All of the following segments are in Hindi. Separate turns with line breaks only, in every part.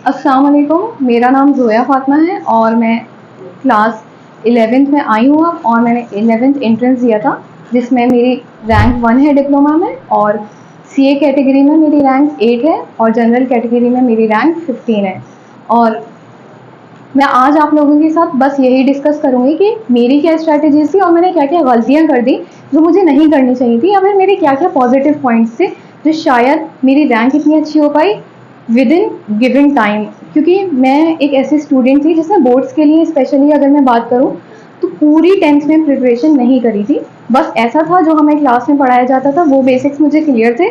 अस्सलाम वालेकुम, मेरा नाम ज़ोया फ़ातिमा है और मैं क्लास 11th में आई हूँ अब, और मैंने 11th एंट्रेंस दिया था जिसमें मेरी रैंक 1 है डिप्लोमा में, और सीए कैटेगरी में मेरी रैंक 8 है और जनरल कैटेगरी में मेरी रैंक 15 है। और मैं आज आप लोगों के साथ बस यही डिस्कस करूँगी कि मेरी क्या स्ट्रैटेजीज़ थी और मैंने क्या-क्या गलतियाँ कर दी जो मुझे नहीं करनी चाहिए थी, या फिर मेरे क्या-क्या पॉजिटिव पॉइंट्स थे जो शायद मेरी रैंक इतनी अच्छी हो पाई विद इन गिवन टाइम। क्योंकि मैं एक ऐसी स्टूडेंट थी जिसने बोर्ड्स के लिए स्पेशली अगर मैं बात करूँ तो पूरी 10th में प्रिपरेशन नहीं करी थी। बस ऐसा था जो हमें क्लास में पढ़ाया जाता था वो बेसिक्स मुझे क्लियर थे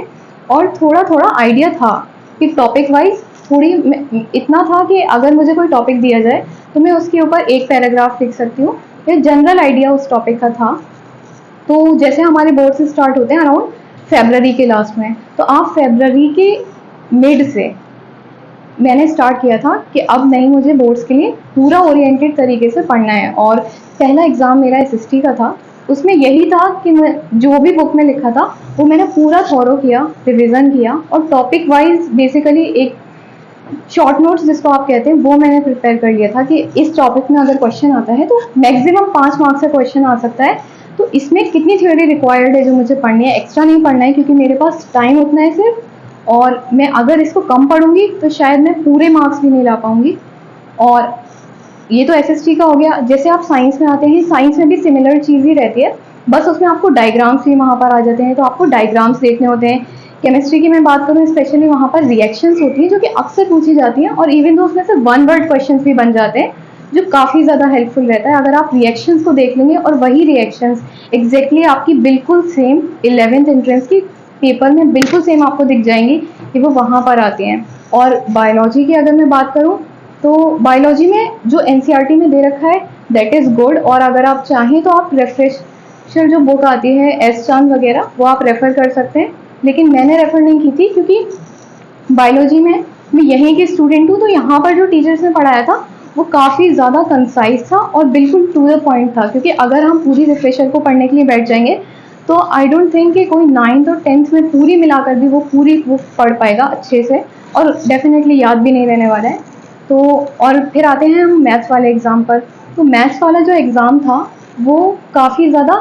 और थोड़ा-थोड़ा आइडिया था कि टॉपिक वाइज़ थोड़ी इतना था कि अगर मुझे कोई टॉपिक दिया जाए तो मैं उसके ऊपर एक पैराग्राफ लिख सकती हूँ। ये जनरल आइडिया उस टॉपिक का था। तो जैसे हमारे बोर्ड्स स्टार्ट होते हैं अराउंड फ़रवरी के लास्ट में, तो आप फ़रवरी के मिड से मैंने स्टार्ट किया था कि अब नहीं, मुझे बोर्ड्स के लिए पूरा ओरिएंटेड तरीके से पढ़ना है। और पहला एग्ज़ाम मेरा एसएसटी का था। उसमें यही था कि मैं जो भी बुक में लिखा था वो मैंने पूरा थॉरो किया, रिवीजन किया और टॉपिक वाइज बेसिकली एक शॉर्ट नोट्स जिसको आप कहते हैं वो मैंने प्रिपेयर कर लिया था कि इस टॉपिक में अगर क्वेश्चन आता है तो मैक्सिमम 5 मार्क्स से क्वेश्चन आ सकता है, तो इसमें कितनी थ्योरी रिक्वायर्ड है जो मुझे पढ़नी है, एक्स्ट्रा नहीं पढ़ना है क्योंकि मेरे पास टाइम उतना है सिर्फ, और मैं अगर इसको कम पढ़ूंगी तो शायद मैं पूरे मार्क्स भी नहीं ला पाऊंगी। और ये तो एसएसटी का हो गया। जैसे आप साइंस में आते हैं, साइंस में भी सिमिलर चीज़ ही रहती है, बस उसमें आपको डायग्राम्स भी वहाँ पर आ जाते हैं, तो आपको डायग्राम्स देखने होते हैं। केमिस्ट्री की मैं बात करूँ स्पेशली, वहाँ पर रिएक्शंस होती है जो कि अक्सर पूछी जाती हैं, और इवन तो उसमें से वन वर्ड क्वेश्चंस भी बन जाते हैं जो काफ़ी ज़्यादा हेल्पफुल रहता है। अगर आप रिएक्शंस को देख लेंगे और वही रिएक्शंस एग्जैक्टली आपकी बिल्कुल सेम 11th एंट्रेंस की पेपर में बिल्कुल सेम आपको दिख जाएंगी कि वो वहाँ पर आती हैं। और बायोलॉजी की अगर मैं बात करूँ तो बायोलॉजी में जो एनसीईआरटी में दे रखा है दैट इज़ गुड, और अगर आप चाहें तो आप रेफ्रेशर जो बुक आती है एस चांद वगैरह वो आप रेफ़र कर सकते हैं, लेकिन मैंने रेफ़र नहीं की थी क्योंकि बायोलॉजी में मैं यहीं की स्टूडेंट हूँ, तो यहाँ पर जो टीचर्स ने पढ़ाया था वो काफ़ी ज़्यादा कंसाइज था और बिल्कुल टू द पॉइंट था। क्योंकि अगर हम पूरी रिफ्रेशर को पढ़ने के लिए बैठ जाएंगे तो आई डोंट थिंक कि कोई 9th और 10th में पूरी मिलाकर भी वो पूरी वो पढ़ पाएगा अच्छे से, और डेफिनेटली याद भी नहीं रहने वाला है। तो और फिर आते हैं हम मैथ्स वाले एग्ज़ाम पर। तो मैथ्स वाला जो एग्ज़ाम था वो काफ़ी ज़्यादा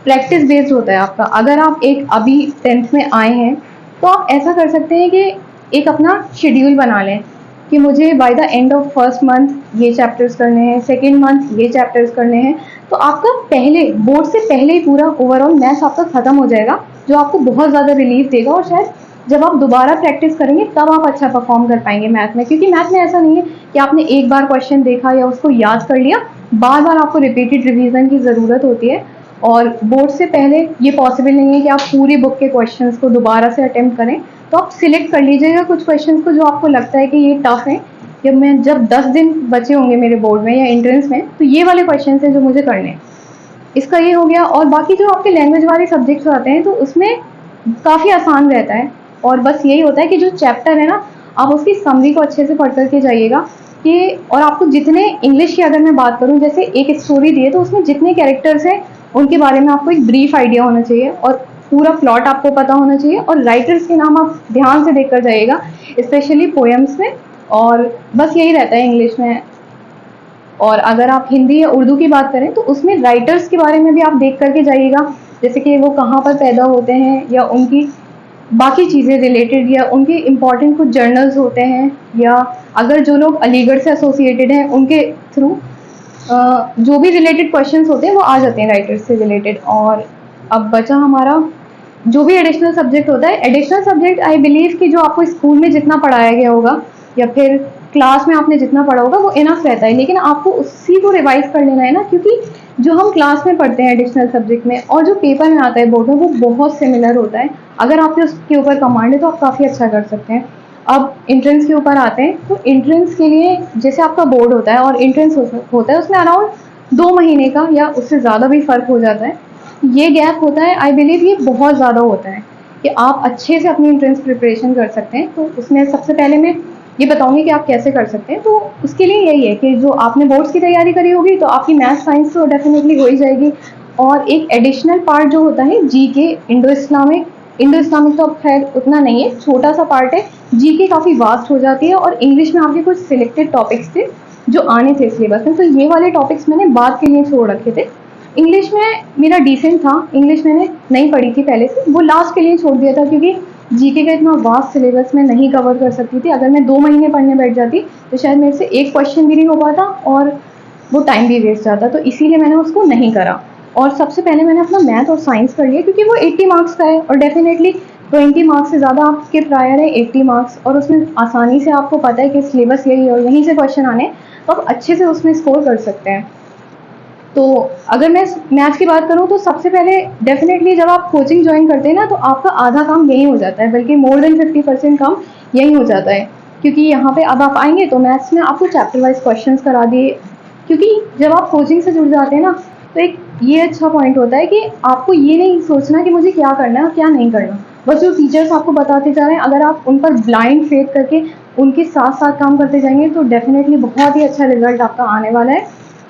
प्रैक्टिस बेस्ड होता है आपका। अगर आप एक अभी 10th में आए हैं तो आप ऐसा कर सकते हैं कि एक अपना शेड्यूल बना लें कि मुझे by the end of first month ये चैप्टर्स करने हैं, सेकेंड मंथ ये चैप्टर्स करने हैं, तो आपका पहले बोर्ड से पहले ही पूरा ओवरऑल मैथ्स आपका ख़त्म हो जाएगा, जो आपको बहुत ज़्यादा रिलीफ देगा। और शायद जब आप दोबारा प्रैक्टिस करेंगे तब आप अच्छा परफॉर्म कर पाएंगे मैथ में, क्योंकि मैथ में ऐसा नहीं है कि आपने एक बार क्वेश्चन देखा या उसको याद कर लिया, बार बार आपको रिपीटेड रिवीजन की ज़रूरत होती है। और बोर्ड से पहले ये पॉसिबल नहीं है कि आप पूरी बुक के क्वेश्चंस को दोबारा से अटेम्प्ट करें, तो आप सिलेक्ट कर लीजिएगा कुछ क्वेश्चंस को जो आपको लगता है कि ये टफ है, जब 10 दिन बचे होंगे मेरे बोर्ड में या एंट्रेंस में तो ये वाले क्वेश्चंस हैं जो मुझे करने हैं। इसका ये हो गया। और बाकी जो आपके लैंग्वेज वाले सब्जेक्ट्स आते हैं तो उसमें काफ़ी आसान रहता है, और बस यही होता है कि जो चैप्टर है ना आप उसकी समरी को अच्छे से पढ़ करके जाइएगा कि, और आपको जितने इंग्लिश की अगर मैं बात करूँ, जैसे एक स्टोरी दी है तो उसमें जितने कैरेक्टर्स हैं उनके बारे में आपको एक ब्रीफ आइडिया होना चाहिए और पूरा प्लॉट आपको पता होना चाहिए, और राइटर्स के नाम आप ध्यान से देख कर जाइएगा स्पेशली पोएम्स में। और बस यही रहता है इंग्लिश में। और अगर आप हिंदी या उर्दू की बात करें तो उसमें राइटर्स के बारे में भी आप देख करके जाइएगा, जैसे कि वो कहाँ पर पैदा होते हैं या उनकी बाकी चीज़ें रिलेटेड, या उनके इम्पॉर्टेंट कुछ जर्नल्स होते हैं, या अगर जो लोग अलीगढ़ से एसोसिएटेड हैं उनके थ्रू जो भी रिलेटेड क्वेश्चंस होते हैं वो आ जाते हैं राइटर्स से रिलेटेड। और अब बचा हमारा जो भी एडिशनल सब्जेक्ट होता है। एडिशनल सब्जेक्ट आई बिलीव कि जो आपको स्कूल में जितना पढ़ाया गया होगा या फिर क्लास में आपने जितना पढ़ा होगा वो इनफ रहता है, लेकिन आपको उसी को रिवाइज कर लेना है ना, क्योंकि जो हम क्लास में पढ़ते हैं एडिशनल सब्जेक्ट में और जो पेपर में आता है बोर्ड में वो बहुत सिमिलर होता है। अगर आपके उसके ऊपर कमांड है तो आप काफ़ी अच्छा कर सकते हैं। अब एंट्रेंस के ऊपर आते हैं, तो एंट्रेंस के लिए जैसे आपका बोर्ड होता है और एंट्रेंस होता है उसमें अराउंड 2 महीने का या उससे ज़्यादा भी फ़र्क हो जाता है। ये गैप होता है, आई बिलीव ये बहुत ज़्यादा होता है कि आप अच्छे से अपनी एंट्रेंस प्रिपरेशन कर सकते हैं। तो उसमें सबसे पहले मैं ये बताऊंगी कि आप कैसे कर सकते हैं। तो उसके लिए यही है कि जो आपने बोर्ड्स की तैयारी करी होगी तो आपकी मैथ साइंस तो डेफिनेटली हो ही जाएगी, और एक एडिशनल पार्ट जो होता है GK Indo Islamic Indo Islamic तो अब खैर उतना नहीं है, छोटा सा पार्ट है। जीके काफ़ी वास्ट हो जाती है, और इंग्लिश में आपके कुछ सिलेक्टेड टॉपिक्स थे जो आने थे सिलेबस में, तो ये वाले टॉपिक्स मैंने बाद के लिए छोड़ रखे थे। इंग्लिश में मेरा डिसेंट था, इंग्लिश मैंने नहीं पढ़ी थी पहले से, वो लास्ट के लिए छोड़ दिया था क्योंकि जीके का इतना वास्ट सिलेबस मैं नहीं कवर कर सकती थी। अगर मैं 2 महीने पढ़ने बैठ जाती तो शायद मेरे से एक क्वेश्चन भी नहीं हो पाता और वो टाइम भी वेस्ट जाता, तो इसीलिए मैंने उसको नहीं करा। और सबसे पहले मैंने अपना मैथ और साइंस कर लिया क्योंकि वो 80 मार्क्स का है, और डेफिनेटली 20 मार्क्स से ज़्यादा आपके प्रायर है 80 मार्क्स, और उसमें आसानी से आपको पता है कि सिलेबस यही है और यहीं से क्वेश्चन आने, तो आप अच्छे से उसमें स्कोर कर सकते हैं। तो अगर मैं मैथ्स की बात करूँ तो सबसे पहले डेफिनेटली जब आप कोचिंग ज्वाइन करते हैं ना, तो आपका आधा काम यही हो जाता है, बल्कि मोर देन 50% काम यही हो जाता है, क्योंकि यहाँ पे अब आप आएंगे तो मैथ्स में आपको चैप्टर वाइज क्वेश्चंस करा दिए। क्योंकि जब आप कोचिंग से जुड़ जाते हैं ना, तो एक ये अच्छा पॉइंट होता है कि आपको ये नहीं सोचना कि मुझे क्या करना है और क्या नहीं करना, बस जो टीचर्स आपको बताते जा रहे हैं अगर आप उन पर ब्लाइंड फेथ करके उनके साथ साथ काम करते जाएंगे तो डेफिनेटली बहुत ही अच्छा रिजल्ट आपका आने वाला है।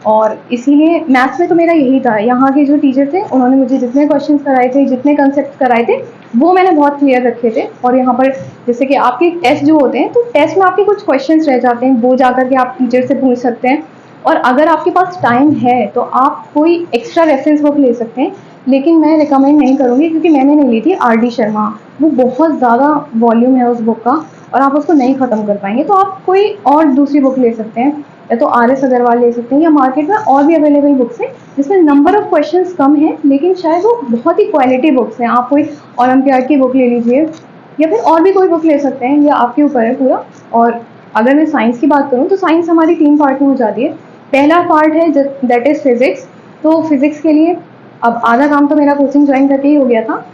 और इसीलिए मैथ्स में तो मेरा यही था, यहाँ के जो टीचर थे उन्होंने मुझे जितने क्वेश्चंस कराए थे, जितने कंसेप्ट कराए थे, वो मैंने बहुत क्लियर रखे थे। और यहाँ पर जैसे कि आपके टेस्ट जो होते हैं, तो टेस्ट में आपके कुछ क्वेश्चंस रह जाते हैं, वो जाकर के आप टीचर से पूछ सकते हैं। और अगर आपके पास टाइम है तो आप कोई एक्स्ट्रा रेफरेंस बुक ले सकते हैं, लेकिन मैं रिकमेंड नहीं करूँगी क्योंकि मैंने नहीं ली थी RD शर्मा, वो बहुत ज़्यादा वॉल्यूम है उस बुक का और आप उसको नहीं ख़त्म कर पाएंगे, तो आप कोई और दूसरी बुक ले सकते हैं, या तो RS अग्रवाल ले सकते हैं, या मार्केट में और भी अवेलेबल बुक्स हैं जिसमें नंबर ऑफ क्वेश्चंस कम है लेकिन शायद वो बहुत ही क्वालिटी बुक्स हैं। आप कोई ओलंपियाड की बुक ले लीजिए या फिर और भी कोई बुक ले सकते हैं, या आपके ऊपर है पूरा। और अगर मैं साइंस की बात करूँ तो साइंस हमारी 3 पार्ट में हो जाती है। पहला पार्ट है दैट इज़ फिजिक्स, तो फिजिक्स के लिए अब आधा काम तो मेरा कोचिंग ज्वाइन करके ही हो गया था।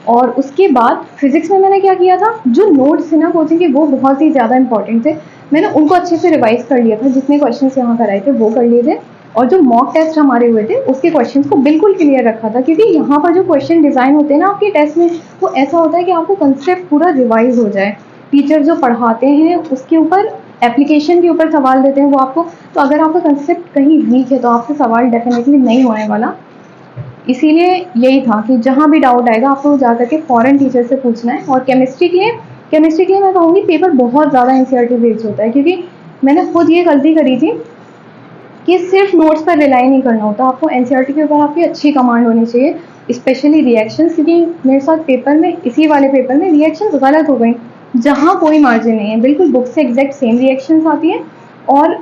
और उसके बाद फिजिक्स में मैंने क्या किया था, जो नोट्स थे ना कोचिंग के वो बहुत ही ज़्यादा इंपॉर्टेंट थे, मैंने उनको अच्छे से रिवाइज कर लिया था, जितने क्वेश्चंस यहाँ कराए थे वो कर लिए थे। और जो मॉक टेस्ट हमारे हुए थे उसके क्वेश्चंस को बिल्कुल क्लियर रखा था, क्योंकि यहाँ पर जो क्वेश्चन डिज़ाइन होते हैं ना आपके टेस्ट में, वो ऐसा होता है कि आपको कंसेप्ट पूरा रिवाइज हो जाए। टीचर जो पढ़ाते हैं उसके ऊपर, एप्लीकेशन के ऊपर सवाल देते हैं वो आपको, तो अगर आपका कंसेप्ट कहीं वीक है तो आपसे सवाल डेफिनेटली नहीं होने वाला। इसीलिए यही था कि जहाँ भी डाउट आएगा आपको जा करके फ़ॉरेन टीचर से पूछना है। और केमिस्ट्री के लिए मैं कहूँगी पेपर बहुत ज़्यादा NCERT बेस्ड होता है, क्योंकि मैंने खुद ये गलती करी थी कि सिर्फ नोट्स पर रिलाई नहीं करना होता, आपको NCERT के ऊपर आपकी अच्छी कमांड होनी चाहिए, स्पेशली रिएक्शंस, क्योंकि मेरे साथ पेपर में, इसी वाले पेपर में रिएक्शंस गलत हो गई, जहाँ कोई मार्जिन नहीं है, बिल्कुल बुक से एग्जैक्ट सेम रिएक्शंस आती है। और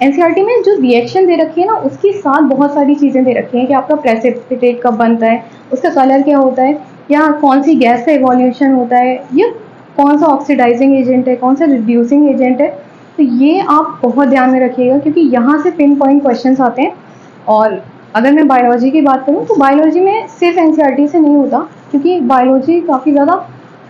NCERT में जो रिएक्शन दे रखी है ना उसके साथ बहुत सारी चीज़ें दे रखी हैं कि आपका प्रेसिपिटेट कब बनता है, उसका कलर क्या होता है, या कौन सी गैस का इवोल्यूशन होता है, या कौन सा ऑक्सीडाइजिंग एजेंट है, कौन सा रिड्यूसिंग एजेंट है। तो ये आप बहुत ध्यान में रखिएगा क्योंकि यहाँ से पिन पॉइंट क्वेश्चंस आते हैं। और अगर मैं बायोलॉजी की बात करूँ तो बायोलॉजी में सिर्फ NCERT से नहीं होता, क्योंकि बायोलॉजी काफ़ी ज़्यादा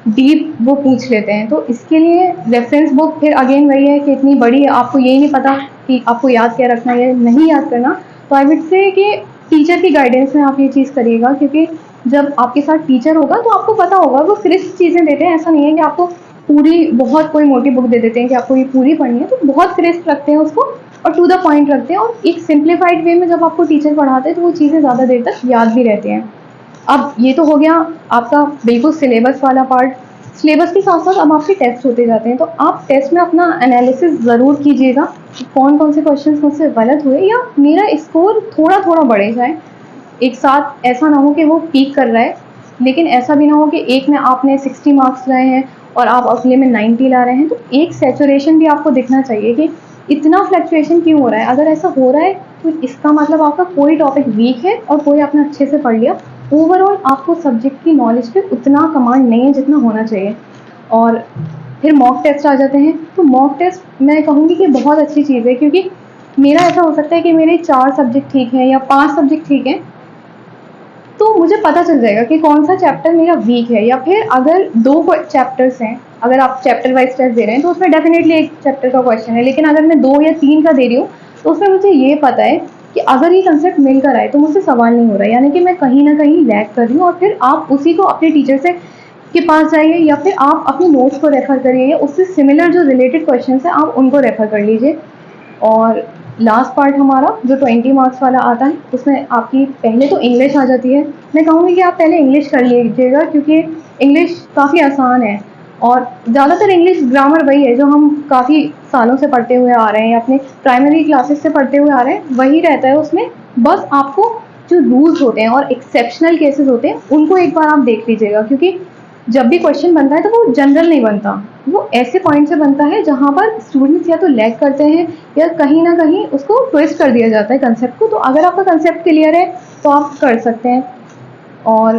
डीप वो पूछ लेते हैं, तो इसके लिए रेफरेंस बुक फिर अगेन वही है कि इतनी बड़ी है, आपको यही नहीं पता कि आपको याद क्या रखना है, नहीं याद करना, तो आई वुड से कि टीचर की गाइडेंस में आप ये चीज़ करिएगा, क्योंकि जब आपके साथ टीचर होगा तो आपको पता होगा, वो क्रिस्प चीज़ें देते हैं, ऐसा नहीं है कि आपको पूरी बहुत कोई मोटी बुक दे देते हैं कि आपको ये पूरी पढ़नी है, तो बहुत क्रिस्प रखते हैं उसको और टू द पॉइंट रखते हैं, और एक सिंप्लीफाइड वे में जब आपको टीचर पढ़ाते हैं तो वो चीज़ें ज़्यादा देर तक याद भी रहती हैं। अब ये तो हो गया आपका बिल्कुल सिलेबस वाला पार्ट। सिलेबस के साथ साथ अब आपके टेस्ट होते जाते हैं, तो आप टेस्ट में अपना एनालिसिस ज़रूर कीजिएगा कि कौन कौन से क्वेश्चन मुझसे गलत हुए या मेरा स्कोर थोड़ा थोड़ा बढ़े जाए। एक साथ ऐसा ना हो कि वो पीक कर रहा है, लेकिन ऐसा भी ना हो कि एक में आपने 60 मार्क्स लाए हैं और आप अगले में 90 ला रहे हैं, तो एक सैचुरेशन भी आपको दिखना चाहिए कि इतना फ्लक्चुएशन क्यों हो रहा है। अगर ऐसा हो रहा है तो इसका मतलब आपका कोई टॉपिक वीक है और कोई आपने अच्छे से पढ़ लिया, ओवरऑल आपको सब्जेक्ट की नॉलेज पे उतना कमांड नहीं है जितना होना चाहिए। और फिर मॉक टेस्ट आ जाते हैं, तो मॉक टेस्ट मैं कहूँगी कि बहुत अच्छी चीज़ है, क्योंकि मेरा ऐसा हो सकता है कि मेरे 4 सब्जेक्ट ठीक हैं या 5 सब्जेक्ट ठीक हैं, तो मुझे पता चल जाएगा कि कौन सा चैप्टर मेरा वीक है। या फिर अगर 2 चैप्टर्स हैं, अगर आप चैप्टर वाइज टेस्ट दे रहे हैं तो उसमें डेफिनेटली एक चैप्टर का क्वेश्चन है, लेकिन अगर मैं 2 या 3 का दे रही हूँ तो उसमें मुझे ये पता है कि अगर ये कंसेप्ट मिलकर आए तो मुझसे सवाल नहीं हो रहा है, यानी कि मैं कहीं ना कहीं लैग कर रही हूँ। और फिर आप उसी को अपने टीचर से के पास जाइए या फिर आप अपने नोट्स को रेफर करिए, या उससे सिमिलर जो रिलेटेड क्वेश्चन है आप उनको रेफर कर लीजिए। और लास्ट पार्ट हमारा जो 20 मार्क्स वाला आता है उसमें आपकी पहले तो इंग्लिश आ जाती है। मैं कहूँगी कि आप पहले इंग्लिश कर लीजिएगा क्योंकि इंग्लिश काफ़ी आसान है और ज़्यादातर इंग्लिश ग्रामर वही है जो हम काफ़ी सालों से पढ़ते हुए आ रहे हैं, अपने प्राइमरी क्लासेस से पढ़ते हुए आ रहे हैं, वही रहता है उसमें। बस आपको जो रूल्स होते हैं और एक्सेप्शनल केसेस होते हैं उनको एक बार आप देख लीजिएगा, क्योंकि जब भी क्वेश्चन बनता है तो वो जनरल नहीं बनता, वो ऐसे पॉइंट से बनता है जहाँ पर स्टूडेंट्स या तो लैग करते हैं या कहीं ना कहीं उसको ट्विस्ट कर दिया जाता है कंसेप्ट को। तो अगर आपका कंसेप्ट क्लियर है तो आप कर सकते हैं। और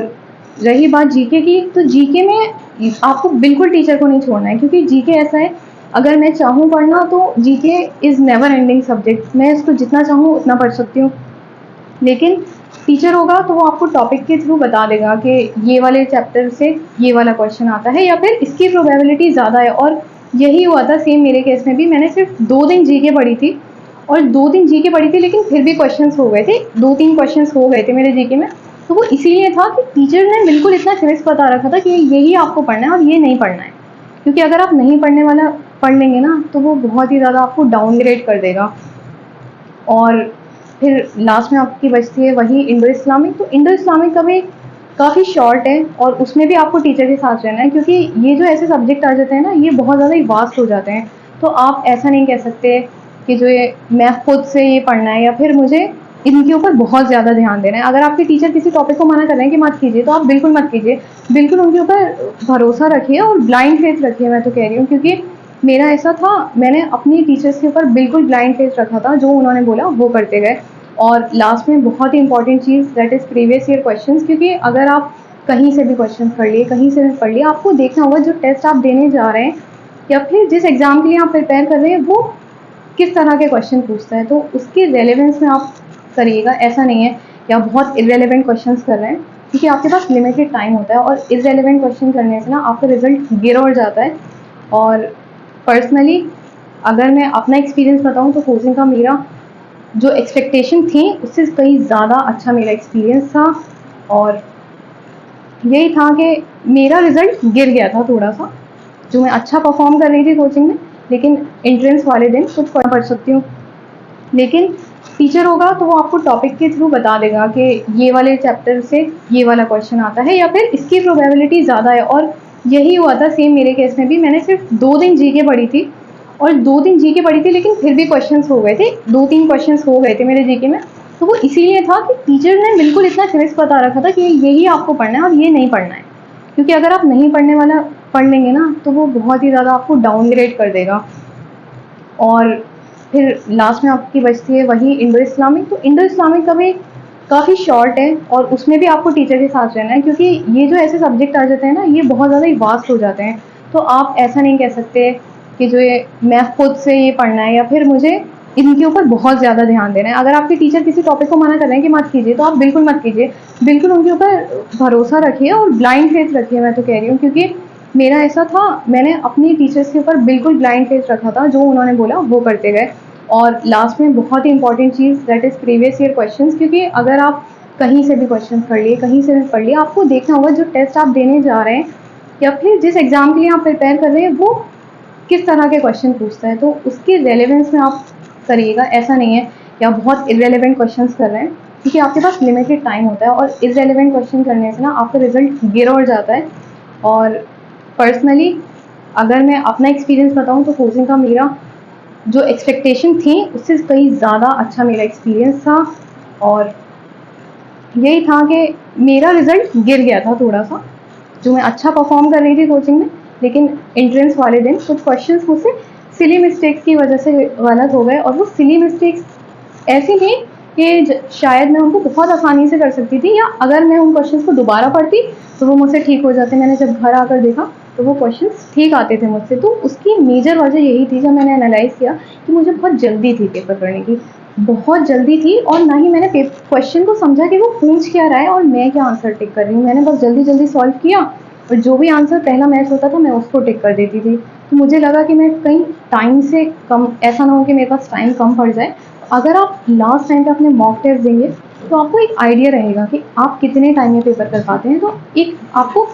रही बात जीके की, तो जीके में आपको बिल्कुल टीचर को नहीं छोड़ना है, क्योंकि जीके ऐसा है, अगर मैं चाहूँ पढ़ना तो GK is never ending subject, मैं इसको जितना चाहूँ उतना पढ़ सकती हूँ। लेकिन टीचर होगा तो वो आपको टॉपिक के थ्रू बता देगा कि ये वाले चैप्टर से ये वाला क्वेश्चन आता है या फिर इसकी प्रोबेबिलिटी ज़्यादा है। और यही हुआ था सेम मेरे केस में भी। मैंने सिर्फ 2 दिन जीके पढ़ी थी और 2 दिन जीके पढ़ी थी, लेकिन फिर भी क्वेश्चंस हो गए थे, 2-3 क्वेश्चंस हो गए थे मेरे जीके में। तो वो इसीलिए था कि टीचर ने बिल्कुल इतना फिक्स बता रखा था कि यही आपको पढ़ना है और ये नहीं पढ़ना है, क्योंकि अगर आप नहीं पढ़ने वाला पढ़ लेंगे ना तो वो बहुत ही ज़्यादा आपको डाउनग्रेड कर देगा। और फिर लास्ट में आपकी बचती है वही इंडो इस्लामिक। तो इंडो इस्लामिक का भी काफ़ी शॉर्ट है और उसमें भी आपको टीचर के साथ रहना है, क्योंकि ये जो ऐसे सब्जेक्ट आ जाते हैं ना ये बहुत ज़्यादा ही वास्ट हो जाते हैं। तो आप ऐसा नहीं कह सकते कि जो ये मैं खुद से ये पढ़ना है या फिर मुझे इनके ऊपर बहुत ज़्यादा ध्यान देना है। अगर आपके टीचर किसी टॉपिक को मना कर रहे हैं कि मत कीजिए तो आप बिल्कुल मत कीजिए, बिल्कुल उनके ऊपर भरोसा रखिए और ब्लाइंड फेथ रखिए। मैं तो कह रही हूँ, क्योंकि मेरा ऐसा था, मैंने अपनी टीचर्स के ऊपर बिल्कुल ब्लाइंड फेथ रखा था, जो उन्होंने बोला वो करते गए। और लास्ट में बहुत ही इंपॉर्टेंट चीज़ that is previous year questions, क्योंकि अगर आप कहीं से भी क्वेश्चन पढ़ लिए, कहीं से भी पढ़ लिए, आपको देखना होगा जो टेस्ट आप देने जा रहे हैं या फिर जिस एग्ज़ाम के लिए आप प्रिपेयर कर रहे हैं वो किस तरह के क्वेश्चन पूछता है, तो उसके रेलेवेंस में आप करिएगा। ऐसा नहीं है कि आप बहुत इररेलेवेंट क्वेश्चंस कर रहे हैं, क्योंकि आपके पास लिमिटेड टाइम होता है और इररेलेवेंट क्वेश्चन करने से ना आपका रिजल्ट गिर और जाता है। और पर्सनली अगर मैं अपना एक्सपीरियंस बताऊं तो कोचिंग का मेरा जो एक्सपेक्टेशन थी उससे कहीं ज़्यादा अच्छा मेरा एक्सपीरियंस था। और यही था कि मेरा रिज़ल्ट गिर गया था थोड़ा सा, जो मैं अच्छा परफॉर्म कर रही थी कोचिंग में, लेकिन एंट्रेंस वाले दिन कुछ पढ़ सकती हूँ। लेकिन टीचर होगा तो वो आपको टॉपिक के थ्रू बता देगा कि ये वाले चैप्टर से ये वाला क्वेश्चन आता है या फिर इसकी प्रोबेबिलिटी ज़्यादा है। और यही हुआ था सेम मेरे केस में भी। मैंने सिर्फ 2 दिन जीके पढ़ी थी और 2 दिन जीके पढ़ी थी, लेकिन फिर भी क्वेश्चंस हो गए थे, 2-3 क्वेश्चंस हो गए थे मेरे जीके में। तो वो इसीलिए था कि टीचर ने बिल्कुल इतना फिक्स बता रखा था कि यही आपको पढ़ना है और ये नहीं पढ़ना है, क्योंकि अगर आप नहीं पढ़ने वाला पढ़ लेंगे ना तो वो बहुत ही ज़्यादा आपको डाउनग्रेड कर देगा। और फिर लास्ट में आपकी बचती है वही इंडो इस्लामिक। तो इंडो इस्लामिक का भी काफ़ी शॉर्ट है और उसमें भी आपको टीचर के साथ रहना है, क्योंकि ये जो ऐसे सब्जेक्ट आ जाते हैं ना ये बहुत ज़्यादा ही वास्ट हो जाते हैं। तो आप ऐसा नहीं कह सकते कि जो ये मैं खुद से ये पढ़ना है या फिर मुझे इनके ऊपर बहुत ज़्यादा ध्यान देना है। अगर आपके टीचर किसी टॉपिक को मना कर रहे हैं कि मत कीजिए तो आप बिल्कुल मत कीजिए, बिल्कुल उनके ऊपर भरोसा रखिए और ब्लाइंड फेथ रखिए। मैं तो कह रही हूँ, क्योंकि मेरा ऐसा था, मैंने अपनी टीचर्स के ऊपर बिल्कुल ब्लाइंड फेथ रखा था, जो उन्होंने बोला वो करते गए। और लास्ट में बहुत ही इंपॉर्टेंट चीज़ that is previous year questions, क्योंकि अगर आप कहीं से भी क्वेश्चन पढ़ लिए, कहीं से भी पढ़ लिए, आपको देखना होगा जो टेस्ट आप देने जा रहे हैं या फिर जिस एग्ज़ाम के लिए आप प्रिपेयर कर रहे हैं वो किस तरह के क्वेश्चन पूछता है, तो उसके रेलेवेंस में आप करिएगा। ऐसा नहीं है कि आप बहुत इररेलेवेंट क्वेश्चंस कर रहे हैं, क्योंकि आपके पास लिमिटेड टाइम होता है और इररेलेवेंट क्वेश्चन करने से ना आपका रिजल्ट गिर और जाता है। और पर्सनली अगर मैं अपना एक्सपीरियंस बताऊं तो कोचिंग का मेरा जो एक्सपेक्टेशन थी उससे कहीं ज़्यादा अच्छा मेरा एक्सपीरियंस था। और यही था कि मेरा रिज़ल्ट गिर गया था थोड़ा सा, जो मैं अच्छा परफॉर्म कर रही थी कोचिंग में, लेकिन एंट्रेंस वाले दिन कुछ क्वेश्चंस मुझसे सिली मिस्टेक्स की वजह से गलत हो गए। और वो सिली मिस्टेक्स ऐसी थी कि शायद मैं उनको बहुत आसानी से कर सकती थी, या अगर मैं उन क्वेश्चंस को दोबारा पढ़ती तो वो मुझसे ठीक हो जाते। मैंने जब घर आकर देखा तो वो क्वेश्चंस ठीक आते थे मुझसे। तो उसकी मेजर वजह यही थी, जब मैंने एनालाइज किया, कि मुझे बहुत जल्दी थी पेपर करने की, बहुत जल्दी थी, और ना ही मैंने क्वेश्चन को समझा कि वो पूछ क्या रहा है और मैं क्या आंसर टिक कर रही हूँ। मैंने बस जल्दी जल्दी सॉल्व किया और जो भी आंसर पहला मैच होता था मैं उसको टिक कर देती थी। तो मुझे लगा कि मैं कहीं टाइम से कम, ऐसा ना हो कि मेरे पास टाइम कम पड़ जाए। अगर आप लास्ट टाइम पे अपने मॉक टेस्ट देंगे तो आपको एक आइडिया रहेगा कि आप कितने टाइम में पेपर कर पाते हैं। तो एक आपको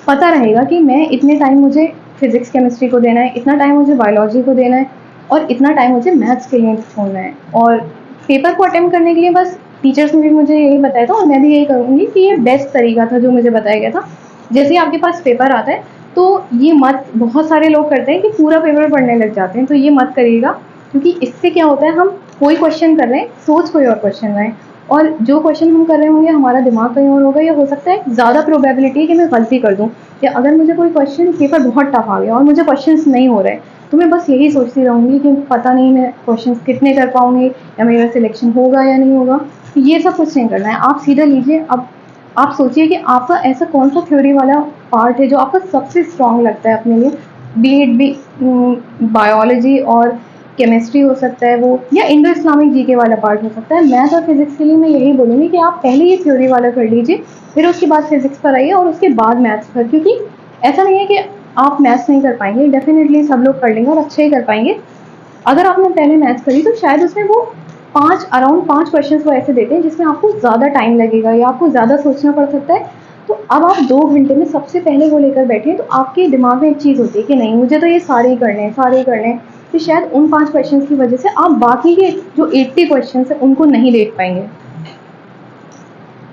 पता रहेगा कि मैं इतने टाइम मुझे फिजिक्स केमिस्ट्री को देना है, इतना टाइम मुझे बायोलॉजी को देना है, और इतना टाइम मुझे मैथ्स के लिए छोड़ना है। और पेपर को अटेम्प्ट करने के लिए बस टीचर्स ने भी मुझे यही बताया था और मैं भी यही करूँगी कि ये बेस्ट तरीका था जो मुझे बताया गया था। जैसे ही आपके पास पेपर आता है तो ये मत, बहुत सारे लोग करते हैं कि पूरा पेपर पढ़ने लग जाते हैं, तो ये मत करिएगा, क्योंकि इससे क्या होता है, हम कोई क्वेश्चन कर रहे हैं, सोच कोई और क्वेश्चन रहे हैं, और जो क्वेश्चन हम कर रहे होंगे हमारा दिमाग कहीं और होगा, या हो सकता है ज़्यादा प्रोबेबिलिटी है कि मैं गलती कर दूँ, या अगर मुझे कोई क्वेश्चन पेपर बहुत टफ आ गया और मुझे क्वेश्चंस नहीं हो रहे, तो मैं बस यही सोचती रहूँगी कि पता नहीं मैं क्वेश्चंस कितने कर पाऊँगी, या मेरा सिलेक्शन होगा या नहीं होगा। ये सब कुछ नहीं करना है, आप सीधा लीजिए। अब आप सोचिए कि आपका ऐसा कौन सा थ्योरी वाला पार्ट है जो आपका सबसे स्ट्रॉन्ग लगता है अपने लिए, बी इट बी बायोलॉजी और केमिस्ट्री हो सकता है वो, या इंडो इस्लामिक जीके वाला पार्ट हो सकता है। मैथ और फिजिक्स के लिए मैं यही बोलूँगी कि आप पहले ये थ्योरी वाला कर लीजिए, फिर उसके बाद फिजिक्स पर आइए और उसके बाद मैथ्स पर, क्योंकि ऐसा नहीं है कि आप मैथ्स नहीं कर पाएंगे, डेफिनेटली सब लोग कर लेंगे और अच्छे ही कर पाएंगे। अगर आपने पहले मैथ्स करी तो शायद उसमें वो अराउंड 5 क्वेश्चंस वो ऐसे देते हैं जिसमें आपको ज़्यादा टाइम लगेगा या आपको ज़्यादा सोचना पड़ सकता है। तो अब आप 2 घंटे में सबसे पहले वो लेकर बैठे, तो आपके दिमाग में एक चीज़ होती है कि नहीं, मुझे तो ये सारे ही करने हैं, सारे ही करने हैं। तो शायद उन 5 क्वेश्चंस की वजह से आप बाकी के जो 80 क्वेश्चंस हैं उनको नहीं देख पाएंगे।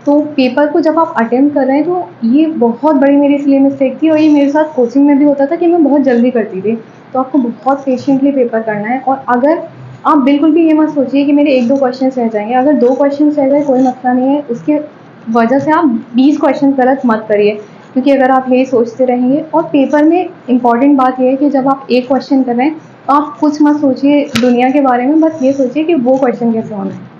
तो पेपर को जब आप अटेम्प्ट कर रहे हैं, तो ये बहुत बड़ी मेरी इसलिए मिस्टेक थी, और ये मेरे साथ कोचिंग में भी होता था कि मैं बहुत जल्दी करती थी। तो आपको बहुत पेशेंटली पेपर करना है, और अगर आप बिल्कुल भी ये मत सोचिए कि मेरे 1-2 क्वेश्चंस रह जाएंगे। अगर 2 क्वेश्चंस रह गए कोई मसला नहीं है, उसके वजह से आप 20 क्वेश्चन गलत मत करिए, क्योंकि अगर आप यही सोचते रहेंगे, और पेपर में इंपॉर्टेंट बात यह है कि जब आप एक क्वेश्चन कर रहे हैं तो आप कुछ मत सोचिए दुनिया के बारे में, बस ये सोचिए कि वो क्वेश्चन कैसे होना है।